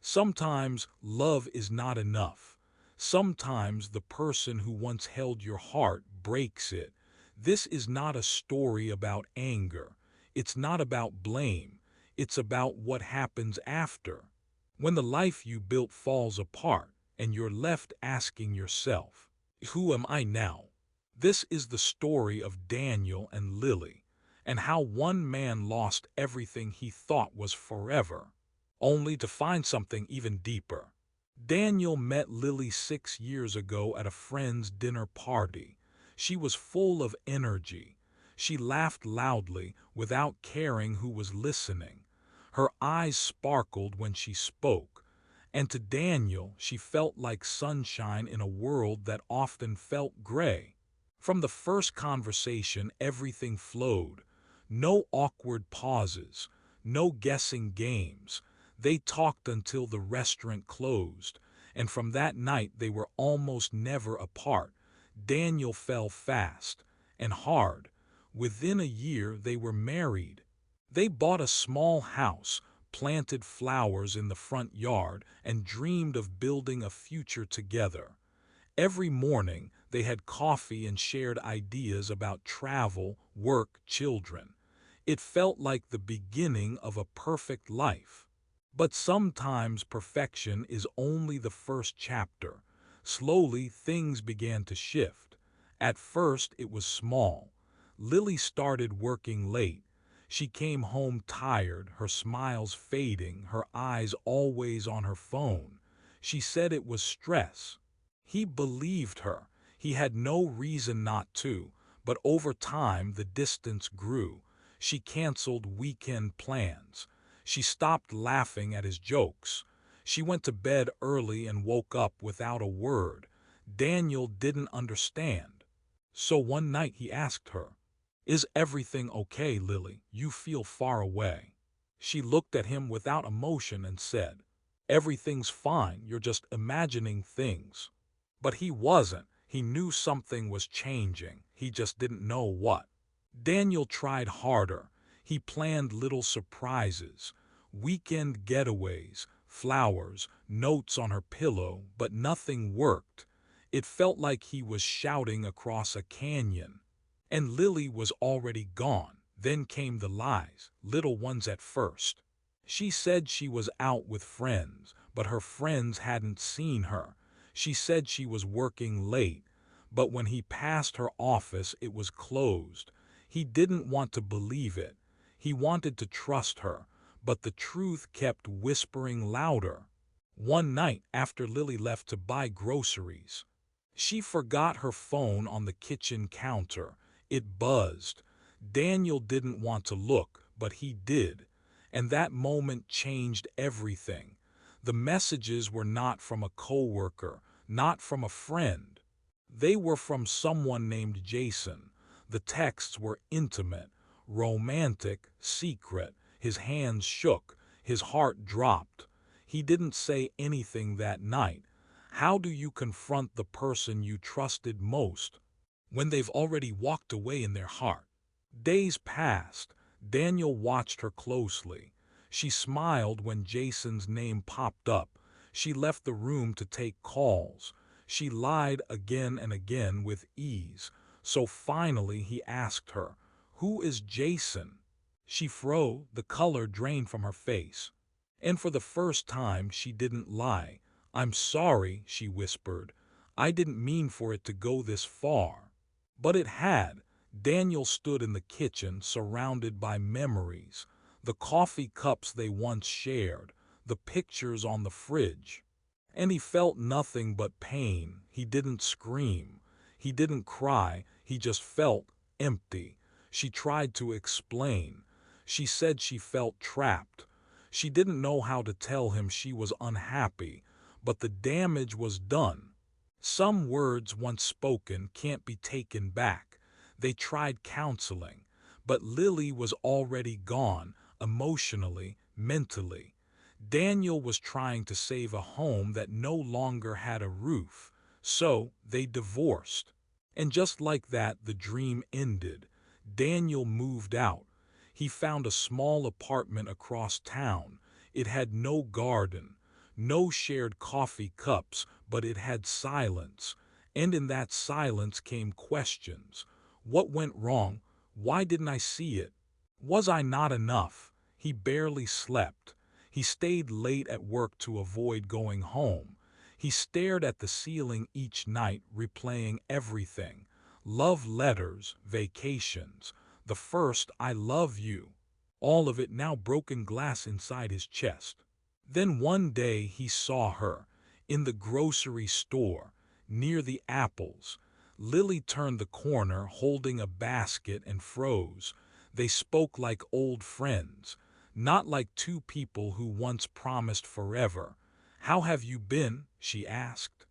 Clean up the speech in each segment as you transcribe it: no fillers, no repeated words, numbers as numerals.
Sometimes love is not enough. Sometimes the person who once held your heart breaks it. This is not a story about anger. It's not about blame. It's about what happens after. When the life you built falls apart and you're left asking yourself, who am I now? This is the story of Daniel and Lily, and how one man lost everything he thought was forever, only to find something even deeper. Daniel met Lily 6 years ago at a friend's dinner party. She was full of energy. She laughed loudly without caring who was listening. Her eyes sparkled when she spoke, and to Daniel she felt like sunshine in a world that often felt gray. From the first conversation everything flowed. No awkward pauses, no guessing games. They talked until the restaurant closed, and from that night they were almost never apart. Daniel fell fast and hard. Within a year they were married. They bought a small house, planted flowers in the front yard, and dreamed of building a future together. Every morning they had coffee and shared ideas about travel, work, children. It felt like the beginning of a perfect life. But sometimes perfection is only the first chapter. Slowly things began to shift. At first it was small. Lily started working late. She came home tired, her smiles fading, her eyes always on her phone. She said it was stress. He believed her. He had no reason not to, but over time the distance grew. She canceled weekend plans. She stopped laughing at his jokes. She went to bed early and woke up without a word. Daniel didn't understand. So one night he asked her, "Is everything okay, Lily? You feel far away." She looked at him without emotion and said, "Everything's fine, you're just imagining things." But he wasn't. He knew something was changing. He just didn't know what. Daniel tried harder. He planned little surprises, weekend getaways, flowers, notes on her pillow, but nothing worked. It felt like he was shouting across a canyon. And Lily was already gone. Then came the lies, little ones at first. She said she was out with friends, but her friends hadn't seen her. She said she was working late, but when he passed her office it was closed. He didn't want to believe it. He wanted to trust her, but the truth kept whispering louder. One night after Lily left to buy groceries, she forgot her phone on the kitchen counter. It buzzed. Daniel didn't want to look, but he did. And that moment changed everything. The messages were not from a coworker, not from a friend. They were from someone named Jason. The texts were intimate, romantic, secret. His hands shook. His heart dropped. He didn't say anything that night. How do you confront the person you trusted most when they've already walked away in their heart? Days passed. Daniel watched her closely. She smiled when Jason's name popped up. She left the room to take calls. She lied again and again with ease. So finally he asked her, "Who is Jason?" She froze, the color drained from her face. And for the first time she didn't lie. "I'm sorry," she whispered. "I didn't mean for it to go this far." But it had. Daniel stood in the kitchen, surrounded by memories, the coffee cups they once shared, the pictures on the fridge. And he felt nothing but pain. He didn't scream. He didn't cry. He just felt empty. She tried to explain. She said she felt trapped. She didn't know how to tell him she was unhappy, but the damage was done. Some words once spoken can't be taken back. They tried counseling, but Lily was already gone, emotionally, mentally. Daniel was trying to save a home that no longer had a roof, so they divorced. And just like that, the dream ended. Daniel moved out. He found a small apartment across town. It had no garden, No shared coffee cups, but it had silence. And in that silence came questions. What went wrong? Why didn't I see it? Was I not enough? He barely slept. He stayed late at work to avoid going home. He stared at the ceiling each night, replaying everything. Love letters, vacations, the first "I love you." All of it now broken glass inside his chest. Then one day he saw her, in the grocery store, near the apples. Lily turned the corner holding a basket and froze. They spoke like old friends, not like two people who once promised forever. "How have you been?" she asked.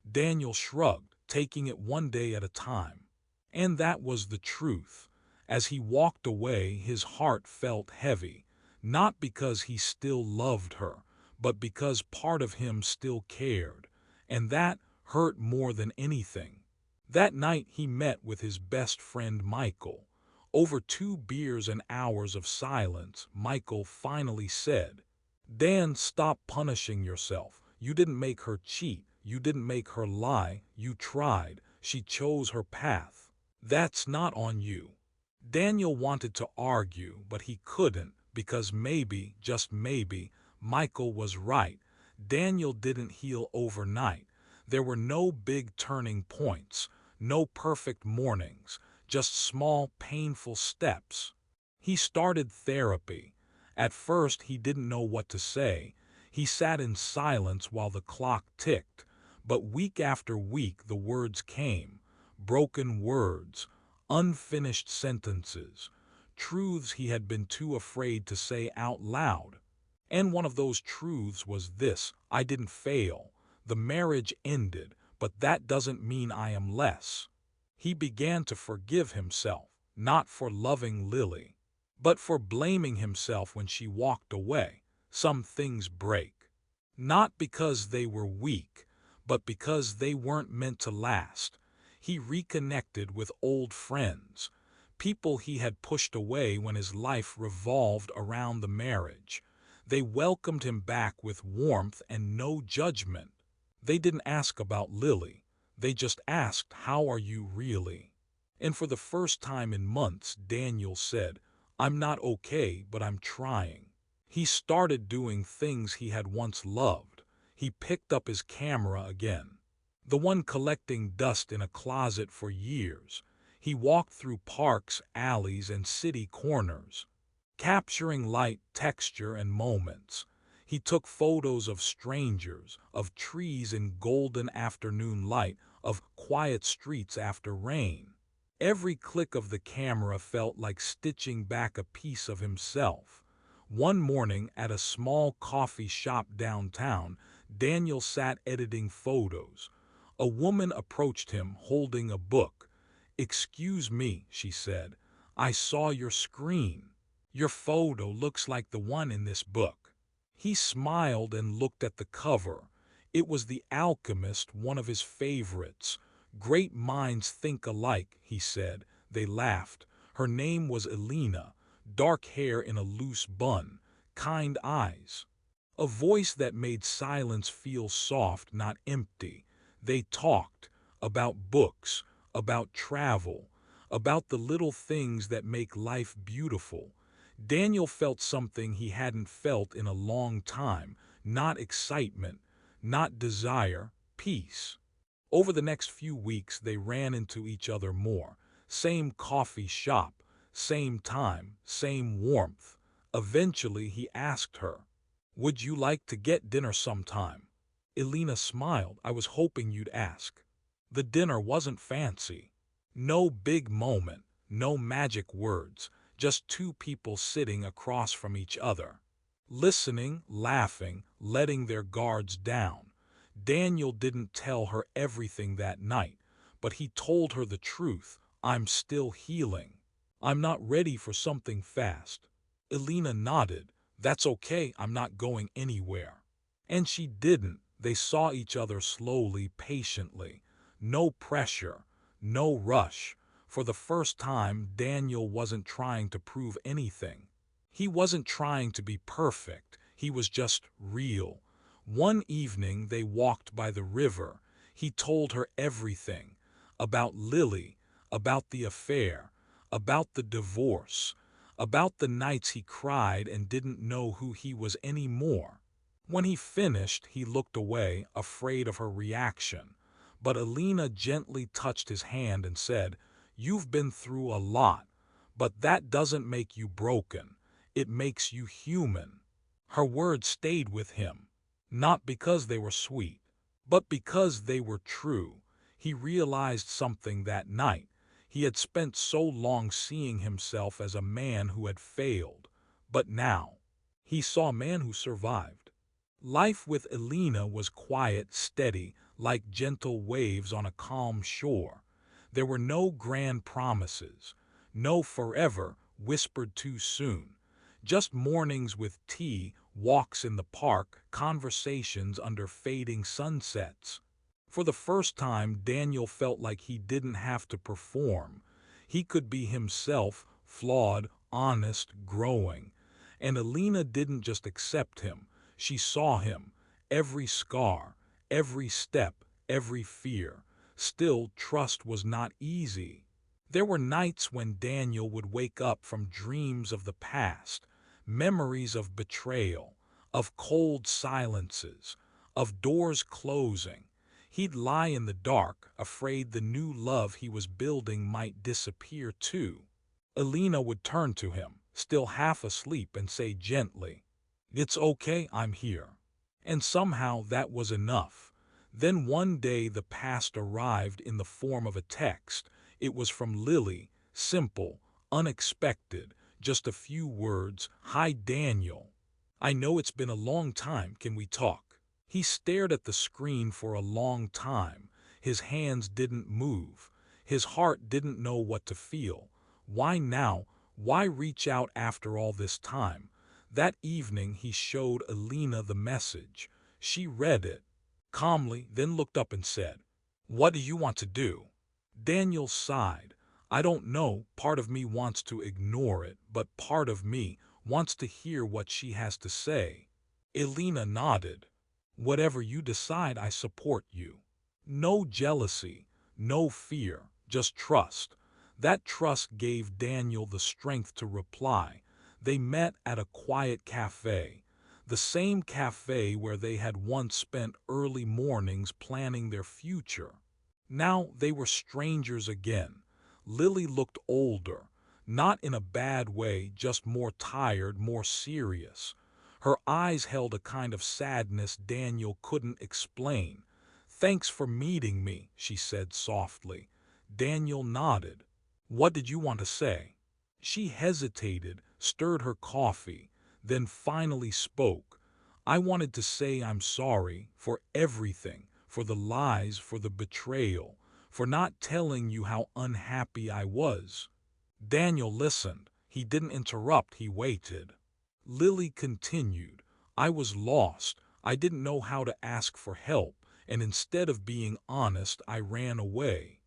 Daniel shrugged, taking it one day at a time. And that was the truth. As he walked away, his heart felt heavy, not because he still loved her, but because part of him still cared. And that hurt more than anything. That night he met with his best friend Michael. Over 2 beers and hours of silence, Michael finally said, "Dan, stop punishing yourself. You didn't make her cheat. You didn't make her lie. You tried. She chose her path. That's not on you." Daniel wanted to argue, but he couldn't, because maybe, just maybe, Michael was right. Daniel didn't heal overnight. There were no big turning points, no perfect mornings, just small, painful steps. He started therapy. At first, he didn't know what to say. He sat in silence while the clock ticked. But week after week, the words came. Broken words, unfinished sentences, truths he had been too afraid to say out loud. And one of those truths was this: I didn't fail. The marriage ended, but that doesn't mean I am less. He began to forgive himself, not for loving Lily, but for blaming himself when she walked away. Some things break. Not because they were weak, but because they weren't meant to last. He reconnected with old friends, people he had pushed away when his life revolved around the marriage. They welcomed him back with warmth and no judgment. They didn't ask about Lily. They just asked, "How are you really?" And for the first time in months, Daniel said, "I'm not okay, but I'm trying." He started doing things he had once loved. He picked up his camera again, the one collecting dust in a closet for years. He walked through parks, alleys, and city corners, capturing light, texture, and moments. He took photos of strangers, of trees in golden afternoon light, of quiet streets after rain. Every click of the camera felt like stitching back a piece of himself. One morning at a small coffee shop downtown, Daniel sat editing photos. A woman approached him holding a book. "Excuse me," she said. "I saw your screen. Your photo looks like the one in this book." He smiled and looked at the cover. It was The Alchemist, one of his favorites. "Great minds think alike," he said. They laughed. Her name was Elena, dark hair in a loose bun, kind eyes, a voice that made silence feel soft, not empty. They talked about books, about travel, about the little things that make life beautiful. Daniel felt something he hadn't felt in a long time, not excitement, not desire, peace. Over the next few weeks, they ran into each other more. Same coffee shop, same time, same warmth. Eventually, he asked her, "Would you like to get dinner sometime?" Elena smiled. "I was hoping you'd ask." The dinner wasn't fancy. No big moment, no magic words, just two people sitting across from each other, listening, laughing, letting their guards down. Daniel didn't tell her everything that night, but he told her the truth. "I'm still healing. I'm not ready for something fast." Elena nodded. "That's okay, I'm not going anywhere." And she didn't. They saw each other slowly, patiently. No pressure, no rush. For the first time, Daniel wasn't trying to prove anything. He wasn't trying to be perfect. He was just real. One evening they walked by the river. He told her everything about Lily, about the affair, about the divorce, about the nights he cried and didn't know who he was anymore. When he finished, he looked away, afraid of her reaction. But Alina gently touched his hand and said, "You've been through a lot, but that doesn't make you broken. It makes you human." Her words stayed with him, not because they were sweet, but because they were true. He realized something that night. He had spent so long seeing himself as a man who had failed, but now he saw a man who survived. Life with Elena was quiet, steady, like gentle waves on a calm shore. There were no grand promises, no forever whispered too soon. Just mornings with tea, walks in the park, conversations under fading sunsets. For the first time, Daniel felt like he didn't have to perform. He could be himself, flawed, honest, growing. And Alina didn't just accept him. She saw him, every scar, every step, every fear. Still, trust was not easy. There were nights when Daniel would wake up from dreams of the past, memories of betrayal, of cold silences, of doors closing. He'd lie in the dark, afraid the new love he was building might disappear too. Alina would turn to him, still half asleep, and say gently, "It's okay, I'm here." And somehow that was enough. Then one day the past arrived in the form of a text. It was from Lily, simple, unexpected, just a few words. "Hi, Daniel. I know it's been a long time. Can we talk?" He stared at the screen for a long time. His hands didn't move. His heart didn't know what to feel. Why now? Why reach out after all this time? That evening he showed Alina the message. She read it calmly, then looked up and said, "What do you want to do?" Daniel sighed. "I don't know. Part of me wants to ignore it, but part of me wants to hear what she has to say." Alina nodded. "Whatever you decide, I support you." No jealousy, no fear, just trust. That trust gave Daniel the strength to reply. They met at a quiet cafe, the same cafe where they had once spent early mornings planning their future. Now they were strangers again. Lily looked older, not in a bad way, just more tired, more serious. Her eyes held a kind of sadness Daniel couldn't explain. "Thanks for meeting me," she said softly. Daniel nodded. "What did you want to say?" She hesitated, stirred her coffee, then finally spoke. "I wanted to say I'm sorry for everything, for the lies, for the betrayal, for not telling you how unhappy I was." Daniel listened. He didn't interrupt, he waited. Lily continued, "I was lost. I didn't know how to ask for help, and instead of being honest, I ran away."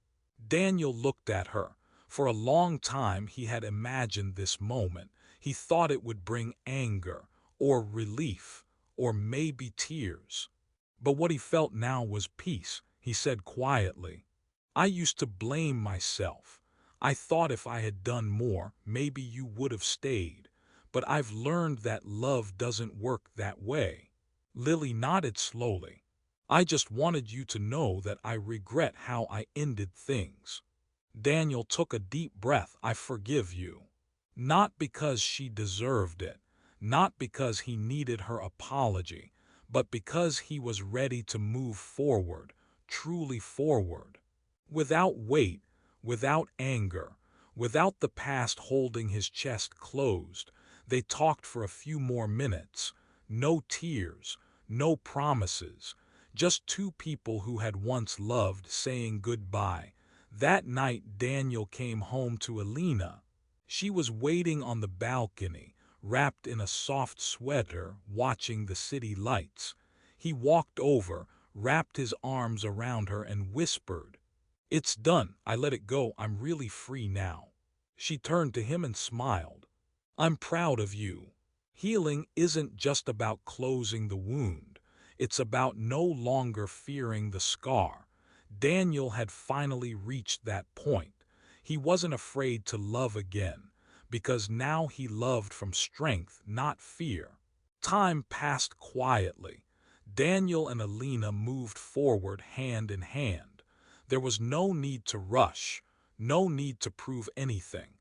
Daniel looked at her. For a long time he had imagined this moment. He thought it would bring anger, or relief, or maybe tears. But what he felt now was peace. He said quietly, "I used to blame myself. I thought if I had done more, maybe you would have stayed. But I've learned that love doesn't work that way." Lily nodded slowly. "I just wanted you to know that I regret how I ended things." Daniel took a deep breath. "I forgive you." Not because she deserved it, not because he needed her apology, but because he was ready to move forward, truly forward. Without weight, without anger, without the past holding his chest closed, they talked for a few more minutes. No tears, no promises, just two people who had once loved saying goodbye. That night Daniel came home to Alina. She was waiting on the balcony, wrapped in a soft sweater, watching the city lights. He walked over, wrapped his arms around her and whispered, "It's done. I let it go. I'm really free now." She turned to him and smiled. "I'm proud of you. Healing isn't just about closing the wound. It's about no longer fearing the scar. Daniel had finally reached that point. He wasn't afraid to love again, because now he loved from strength, not fear. Time passed quietly. Daniel and Alina moved forward hand in hand. There was no need to rush, no need to prove anything.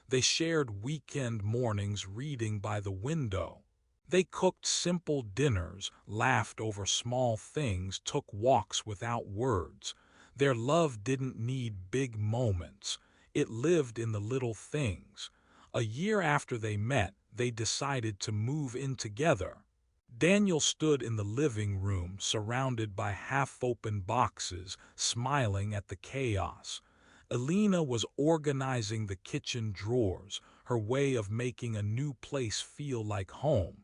They shared weekend mornings reading by the window. They cooked simple dinners, laughed over small things, took walks without words. Their love didn't need big moments. It lived in the little things. A year after they met, they decided to move in together. Daniel stood in the living room, surrounded by half-open boxes, smiling at the chaos. Alina was organizing the kitchen drawers, her way of making a new place feel like home.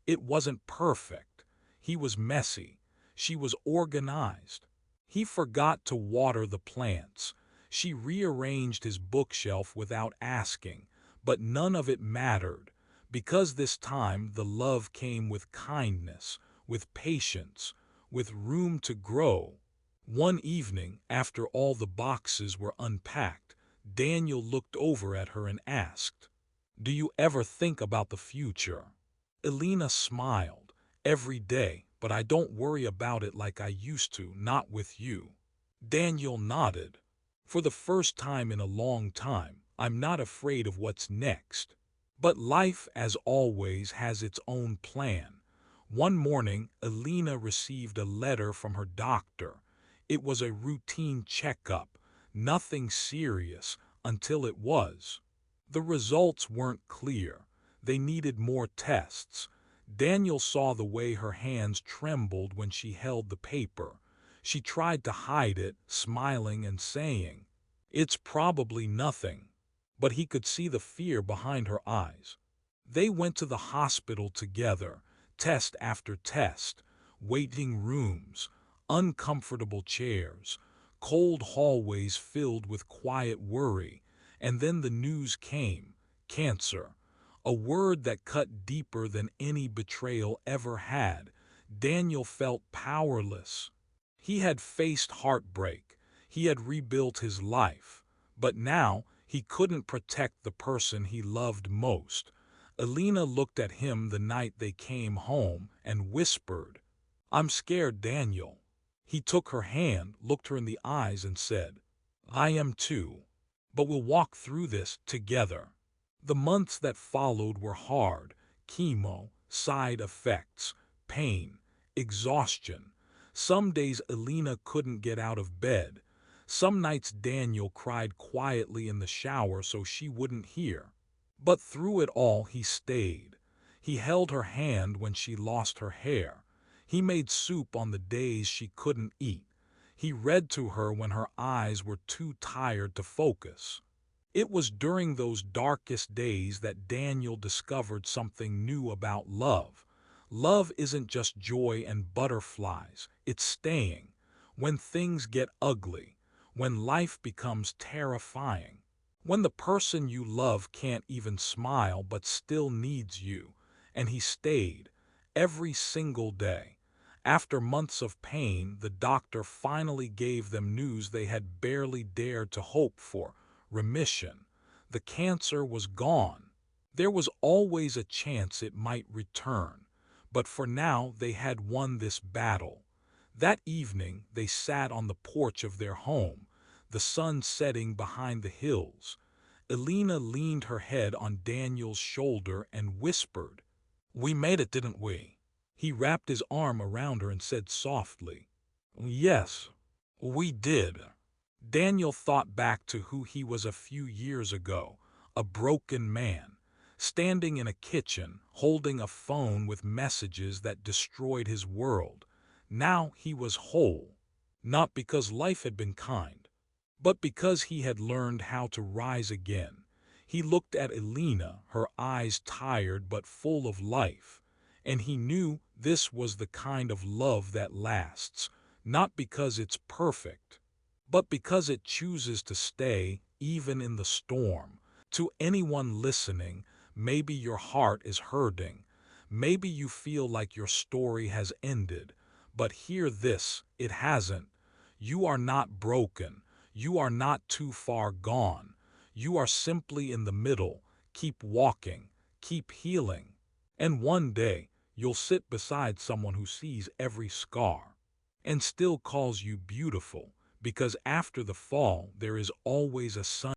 It wasn't perfect. He was messy. She was organized. He forgot to water the plants. She rearranged his bookshelf without asking, but none of it mattered, because this time the love came with kindness, with patience, with room to grow. One evening, after all the boxes were unpacked, Daniel looked over at her and asked, "Do you ever think about the future?" Elena smiled. "Every day, but I don't worry about it like I used to, not with you." Daniel nodded. "For the first time in a long time, I'm not afraid of what's next." But life, as always, has its own plan. One morning, Elena received a letter from her doctor. It was a routine checkup, nothing serious, until it was. The results weren't clear. They needed more tests. Daniel saw the way her hands trembled when she held the paper. She tried to hide it, smiling and saying, "It's probably nothing." But he could see the fear behind her eyes. They went to the hospital together, test after test, waiting rooms, uncomfortable chairs, cold hallways filled with quiet worry, and then the news came: cancer. A word that cut deeper than any betrayal ever had. Daniel felt powerless. He had faced heartbreak. He had rebuilt his life. But now, he couldn't protect the person he loved most. Alina looked at him the night they came home and whispered, "I'm scared, Daniel." He took her hand, looked her in the eyes and said, "I am too. But we'll walk through this together." The months that followed were hard: chemo, side effects, pain, exhaustion. Some days Alina couldn't get out of bed. Some nights Daniel cried quietly in the shower so she wouldn't hear. But through it all he stayed. He held her hand when she lost her hair. He made soup on the days she couldn't eat. He read to her when her eyes were too tired to focus. It was during those darkest days that Daniel discovered something new about love. Love isn't just joy and butterflies, it's staying. When things get ugly, when life becomes terrifying, when the person you love can't even smile but still needs you. And he stayed, every single day. After months of pain, the doctor finally gave them news they had barely dared to hope for: remission. The cancer was gone. There was always a chance it might return, but for now they had won this battle. That evening they sat on the porch of their home, the sun setting behind the hills. Elena leaned her head on Daniel's shoulder and whispered, "We made it, didn't we?" He wrapped his arm around her and said softly, "Yes, we did." Daniel thought back to who he was a few years ago, a broken man, standing in a kitchen, holding a phone with messages that destroyed his world. Now he was whole, not because life had been kind, but because he had learned how to rise again. He looked at Elena, her eyes tired but full of life, and he knew this was the kind of love that lasts, not because it's perfect, but because it chooses to stay even in the storm. To anyone listening, maybe your heart is hurting. Maybe you feel like your story has ended, But hear this, it hasn't. You are not broken. You are not too far gone. You are simply in the middle. Keep walking. Keep healing. And one day, you'll sit beside someone who sees every scar and still calls you beautiful, because after the fall, there is always a sun.